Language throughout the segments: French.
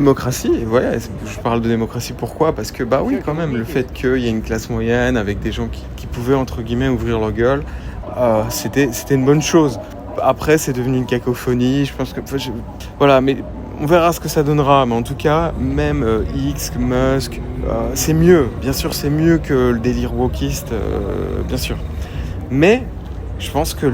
Démocratie, ouais, je parle de démocratie pourquoi? Parce que, bah oui, quand même, le fait qu'il y ait une classe moyenne avec des gens qui pouvaient, entre guillemets, ouvrir leur gueule, c'était une bonne chose. Après, c'est devenu une cacophonie, je pense que... Voilà, mais on verra ce que ça donnera. Mais en tout cas, même X, Musk, c'est mieux. Bien sûr, c'est mieux que le délire wokiste, bien sûr. Mais je pense que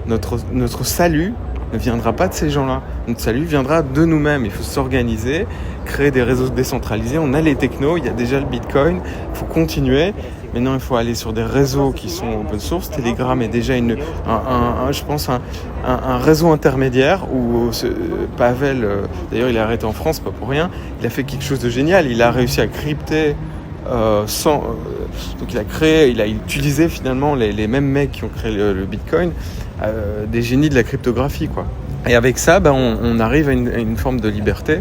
notre salut ne viendra pas de ces gens-là. Notre salut viendra de nous-mêmes. Il faut s'organiser, créer des réseaux décentralisés. On a les technos, il y a déjà le Bitcoin. Il faut continuer. Maintenant, il faut aller sur des réseaux qui sont open source. Telegram est déjà je pense un réseau intermédiaire où Pavel, d'ailleurs, il est arrêté en France, pas pour rien. Il a fait quelque chose de génial. Il a réussi à crypter donc il a utilisé finalement les mêmes mecs qui ont créé le Bitcoin, des génies de la cryptographie, quoi. Et avec ça, on arrive à une forme de liberté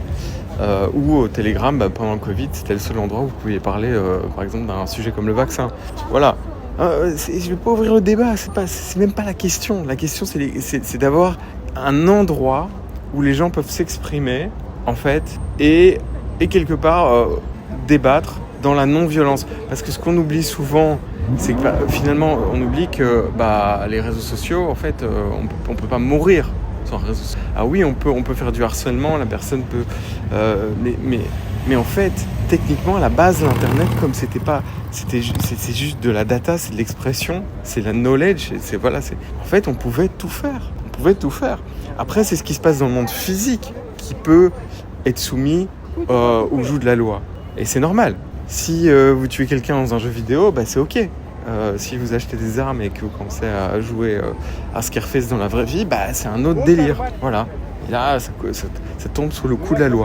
où au Telegram, pendant le Covid, c'était le seul endroit où vous pouviez parler, par exemple, d'un sujet comme le vaccin. Voilà. Je ne vais pas ouvrir le débat, c'est même pas la question. La question, c'est d'avoir un endroit où les gens peuvent s'exprimer, en fait, et quelque part débattre dans la non-violence. Parce que ce qu'on oublie souvent, c'est que finalement, on oublie que les réseaux sociaux, en fait, on peut pas mourir sans réseaux sociaux. Ah oui, on peut faire du harcèlement, la personne peut... mais en fait, techniquement, à la base, l'Internet, comme c'est juste de la data, c'est de l'expression, c'est la knowledge, en fait, on pouvait tout faire. Après, c'est ce qui se passe dans le monde physique qui peut être soumis au joug de la loi. Et c'est normal. Si vous tuez quelqu'un dans un jeu vidéo, c'est ok. Si vous achetez des armes et que vous commencez à jouer à Scarface dans la vraie vie, c'est un autre délire. Voilà. Et là, ça tombe sous le coup de la loi.